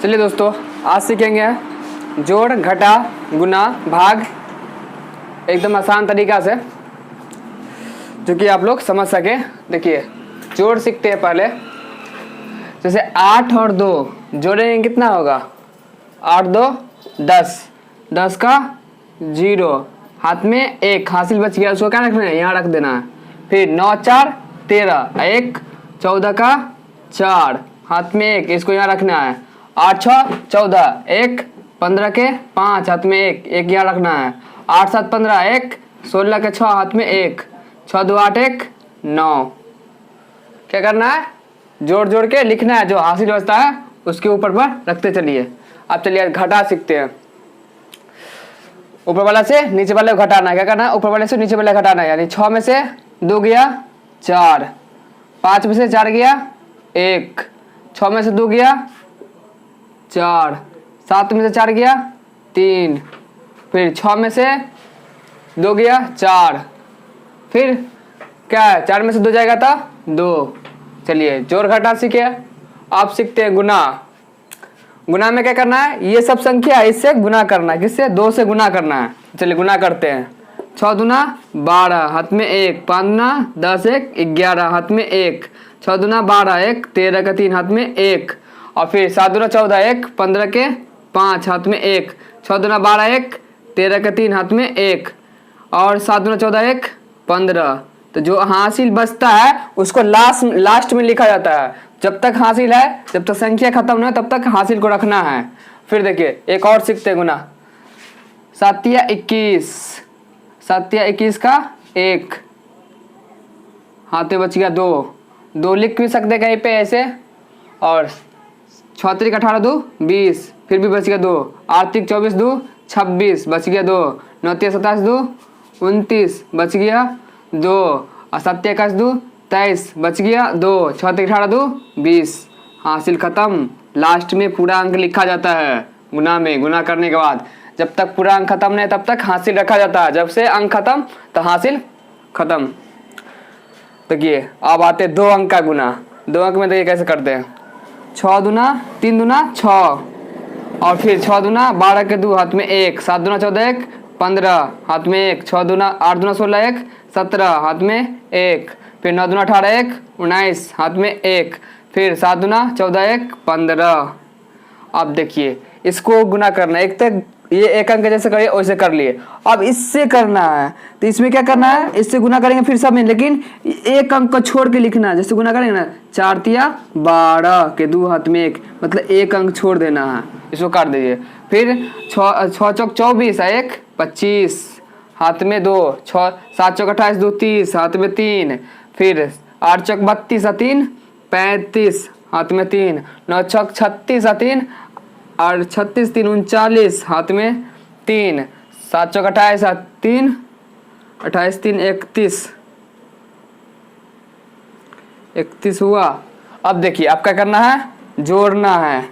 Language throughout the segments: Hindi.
चलिए दोस्तों, आज सीखेंगे जोड़, घटा, गुना, भाग एकदम आसान तरीका से, जो कि आप लोग समझ सके। देखिए, जोड़ सीखते हैं पहले। जैसे 8 और 2 जोड़ेंगे कितना होगा? 8 2 10, 10 का 0, हाथ में 1 हासिल बच गया, उसको क्या रखना है? यहाँ रख देना है। फिर 9 4 13, 1 14 का 4, हाथ में 1, इसको यहाँ रखना है। 8 6 14, 1 15 के 5, हाथ में 1 1 यहाँ रखना है। 8 7 15, 1 16 के 6, हाथ में 1 6 2 8 1 9। क्या करना है? जोड़ जोड़ के लिखना है, जो हासिल बचता है उसके ऊपर पर रखते चलिए। अब चलिए घटा सीखते हैं। ऊपर वाला से नीचे वाले को घटाना है। क्या करना है? ऊपर वाले से नीचे वाले घटाना है। यानी 6 में से 2 गया 4, 5 में से 4 गया 1, 6 में से 2 गया 4, 7 में से 4 गया 3, फिर 6 में से 2 गया 4, फिर क्या है? 4 में से 2 जाएगा था 2। चलिए जोड़ घटा सीखे। आप सीखते हैं गुना। गुना में क्या करना है? ये सब संख्या इससे गुना करना है। किससे? 2 से गुना करना है। चलिए गुना करते हैं। 6 दूना 12, हाथ में 1, 5 दूना 10 1 11, हाथ में 1, 6 दूना 12 1 13 का 3, हाथ में 1, और फिर 7 दूना 14 1 15 के 5, हाथ में 1, 6 दूना 12 1 13 का 3, हाथ में 1, और 7 दूना 14 1 15। तो जो हासिल बचता है उसको लास्ट में लिखा जाता है। जब तक हासिल है, जब तक संख्या खत्म ना हो तब तक हासिल को रखना है। फिर देखिए एक और सीखते हैं गुना। 7 या 21, 7 या 21 का 1, हाथ में बच गया 2, 2 लिख भी सकते कहीं पे ऐसे। और 6 3 18 2 20, फिर भी बच गया 2, 8 3 24 2 26, बच गया 2, 9 3 27 2 29, बच गया 2, और 7 21 2 23, बच गया 2, 6 3 18 2 20। हासिल खत्म। लास्ट में पूरा अंक लिखा जाता है गुना में। गुना करने के बाद जब तक पूरा अंक खत्म नहीं तब तक हासिल रखा जाता है। जब से अंक खत्म तो हासिल खत्म। देखिए अब आते 2 अंक का गुना। 2 अंक में देखिए कैसे करते हैं। 6 दूना 3 दूना 6, और फिर 6 दूना 12 के 2, हाथ में 1, 7 दूना 14 1 15, हाथ में 1, 6 दूना 8 दूना 16 1 17, हाथ में 1, फिर 9 दूना 18 1 19, हाथ में 1, फिर 7 दूना 14 1 15। अब देखिए इसको गुना करना है। एक तक ये एक अंक जैसे करिए वैसे कर लिए। अब इससे करना है तो इसमें क्या करना है? इससे गुना करेंगे फिर सब में, लेकिन एक अंक को छोड़ के लिखना है। जैसे गुना करेंगे ना, 4 तिया 12 के 2, हाथ में 1, मतलब एक अंक छोड़ देना है। इसको काट दीजिए। फिर 6 चौक 24 1 25, हाथ में 2, 6 7 चौक 28 2 30, हाथ में 3, फिर 8 चौक 32 3 35, हाथ में 3, 9 चौक 36 3, और 36 3 39, हाथ में 3, 7 चौक 28 3 28 3 31 हुआ। अब देखिए अब क्या करना है? जोड़ना है।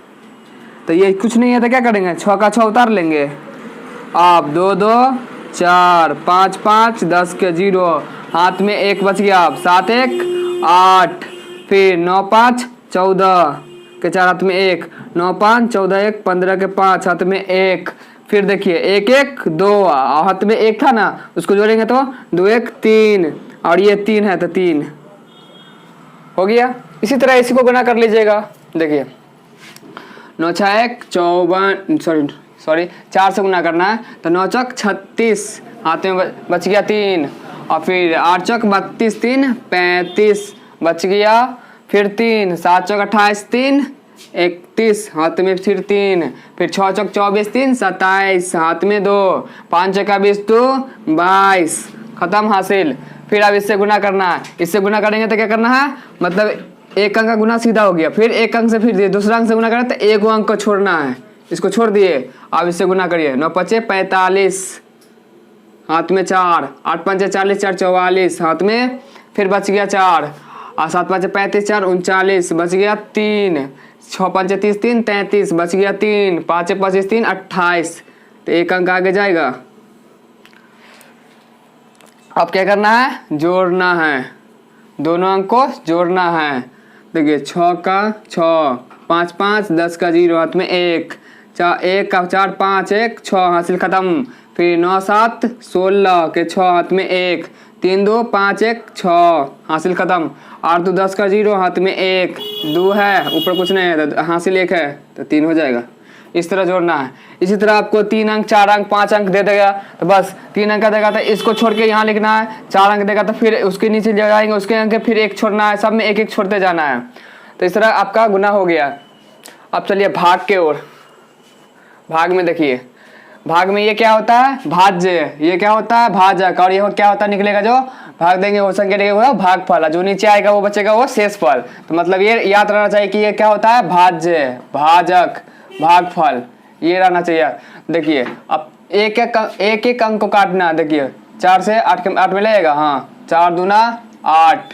तो ये कुछ नहीं है तो क्या करेंगे? 6 का 6 उतार लेंगे। अब 2 2 4 5 5 10 के 0, हाथ में 1 बच गया। अब 7 1 8, फिर 9 5 14 के 4, हाथ में 1, 9 5 14 1 15 के 5, हाथ में 1, फिर देखिए 1 1 2, हाथ में 1 था ना, उसको जोड़ेंगे तो 2 1 3, और ये 3 है तो 3 हो गया। इसी तरह इसी को गुना कर लीजिएगा। देखिए 9 6 1 54, सॉरी 4 से गुना करना है तो 9 चौक 36, हाथ में बच गया 3, और फिर 8 चौक 32 3 35, बच गया, फिर 3, 7 चौक 28 3 31, हाथ में फिर 3, फिर 6 चौक 24 3 27, हाथ में 2, 5 चौका 20 2 22, खत्म हासिल। फिर अब इससे गुना करना है। इससे गुना करेंगे तो क्या करना है? मतलब एक अंक का गुना सीधा हो गया। फिर एक अंक से फिर दूसरा अंक से गुना करें तो एक अंक को छोड़ना है। इसको छोड़ दिए। अब इससे गुना करिए। 9 5 45, हाथ में 4, 8 5 40 4 44, हाथ में फिर बच गया 4, और 7 5 35 4 39, बच गया 3, 6 5 30 3 33, बच गया 3, 5 25 3 28। तो एक अंक आगे जाएगा। अब क्या करना है? जोड़ना है। दोनों अंक को जोड़ना है। देखिए 6 का 6, 5 5 10 का 0 हाथ में 1, 1 का 4 5 1 6 हासिल खत्म। फिर 9 7 16 के 6 हाथ में 1, 3 2 5 1 6 हासिल खत्म। 8 2 10 का 0 हाथ में 1 2 है, ऊपर कुछ नहीं है तो हासिल 1 है तो 3 हो जाएगा। इस तरह जोड़ना है। इसी तरह आपको 3 अंक 4 अंक 5 अंक दे देगा तो बस 3 अंक का देगा तो इसको छोड़ के यहाँ लिखना है। 4 अंक देगा तो फिर उसके नीचे जाएंगे, उसके अंक फिर 1 छोड़ना है, सब में 1 1 छोड़ते जाना है। तो इस तरह आपका गुना हो गया। अब चलिए भाग के ओर। भाग में देखिए, भाग में ये क्या होता है, भाज्य। ये क्या होता है, भाजक। और ये क्या होता है, निकलेगा जो भाग देंगे वो संख्या निकलेगा भागफल। जो नीचे आएगा वो बचेगा वो शेषफल। तो मतलब ये याद रहना चाहिए कि ये क्या होता है, भाज्य, भाजक, भागफल, ये रहना चाहिए। देखिए अब एक एक अंक को काटना। देखिए 4 से 8 में लगेगा, हाँ 4 दूना 8,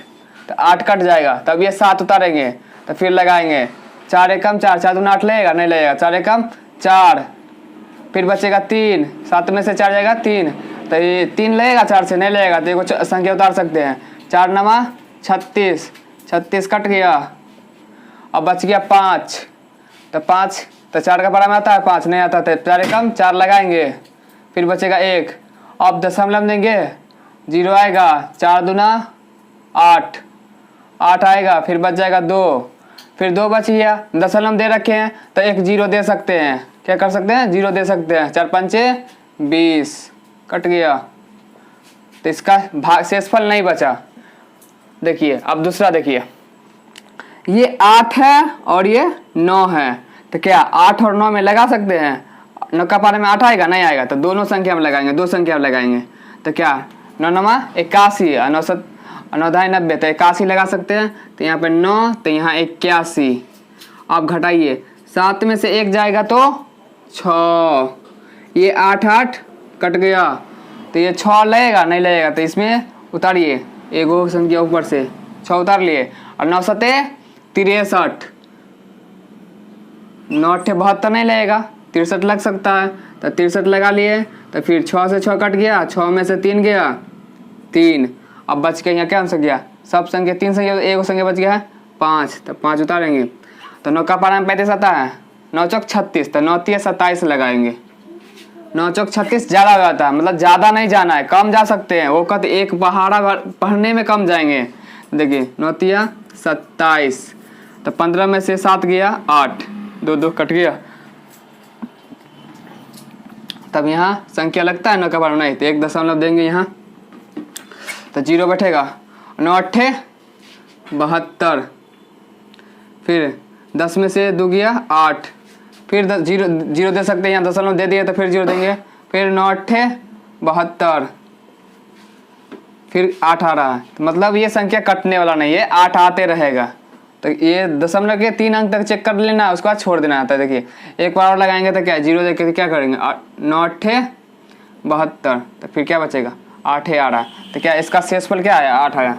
तो 8 कट जाएगा, तब ये 7 उतारेंगे तो फिर लगाएंगे 4 एकम 4, 4 दूना 8 लगेगा, नहीं लगेगा, 4 एकम 4, फिर बचेगा 3, 7 में से 4 जाएगा 3, तो ये 3 लगेगा, 4 से नहीं लगेगा तो ये संख्या उतार सकते हैं। 4 नमा 36, 36 कट गया, अब बच गया 5, तो 5 तो 4 का बड़ा में आता है, 5 नहीं आता, तो 4 एकम 4 लगाएंगे, फिर बचेगा 1। अब दशमलव देंगे, 0 आएगा, 4 दूना 8, 8 आएगा, फिर बच जाएगा 2, फिर 2 बच गया। दशमलव दे रखे हैं तो एक 0 दे सकते हैं, क्या कर सकते हैं, 0 दे सकते हैं। 4 पंचे 20 कट गया, तो इसका भाग शेषफल नहीं बचा। देखिए अब दूसरा देखिए, ये 8 है और ये 9 है, तो क्या 8 और 9 में लगा सकते हैं। 9 का पारे में 8 आएगा, नहीं आएगा, तो दोनों संख्या में लगाएंगे, 2 संख्या में लगाएंगे। तो क्या 9 नमा 81, 9 7 9 ढाई 90, तो 81 लगा सकते हैं। तो यहाँ पे 9, तो यहाँ 81। अब घटाइए, 7 में से 1 जाएगा तो 6, ये 8 8 कट गया, तो ये 6 लगेगा, नहीं लगेगा, तो इसमें उतारिए एगो संख्या ऊपर से 6 उतार लिए। और 9 7 63, 9 8 72 नहीं लगेगा, 63 लग सकता है, तो 63 लगा लिए। तो फिर 6 से 6 कट गया, 6 में से 3 गया 3, अब बच के यहाँ क्या संख्या, सब संख्या 3 संख्या, एक संख्या बच गया है 5, तो 5 उतारेंगे। तो 9 का पारा में 35 आता है, 9 चौक 36, तो 9 3 27 लगाएंगे। 9 चौक 36 ज़्यादा हो जाता है, मतलब ज़्यादा नहीं जाना है, कम जा सकते हैं। वो कहते एक पहाड़ा पढ़ने में कम जाएंगे। देखिए 9 3 27, तो 15 में से 7 गया 8, 2 2 कट गया, तब यहाँ संख्या लगता है 9 का पारा नहीं, तो 1 दशमलव देंगे यहाँ, तो 0 बैठेगा। 9 8 72, फिर 10 में से 2 गया 8, फिर 0 दे सकते हैं, यहाँ दशमलव दे दिए तो फिर 0 देंगे। फिर 9 8 72, फिर 8 आ रहा है, तो मतलब ये संख्या कटने वाला नहीं है, 8 आते रहेगा। तो ये दशमलव के 3 अंक तक चेक कर लेना, उसके बाद छोड़ देना आता है। देखिए एक बार और लगाएंगे तो क्या 0 देख के क्या करेंगे, 9 8 72, तो फिर क्या बचेगा 8 आ रहा है, तो क्या इसका शेषफल क्या आया, 8 आया।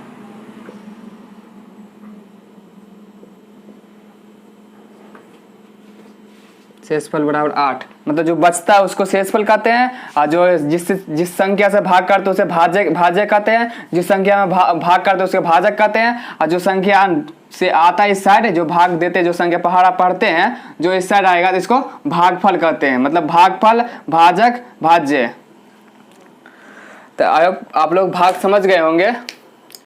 शेषफल बराबर 8, मतलब जो बचता है उसको शेषफल कहते हैं, और जो जिस संख्या से भाग करते हैं उसे भाज्य कहते हैं, जिस संख्या में भाग करते हैं उसे भाजक कहते हैं, और जो संख्या से आता है इस साइड, जो भाग देते हैं, जो संख्या पहाड़ा पढ़ते हैं जो इस साइड आएगा तो इसको भागफल कहते हैं, मतलब भागफल, भाजक, भाज्य। तो आप लोग भाग समझ गए होंगे।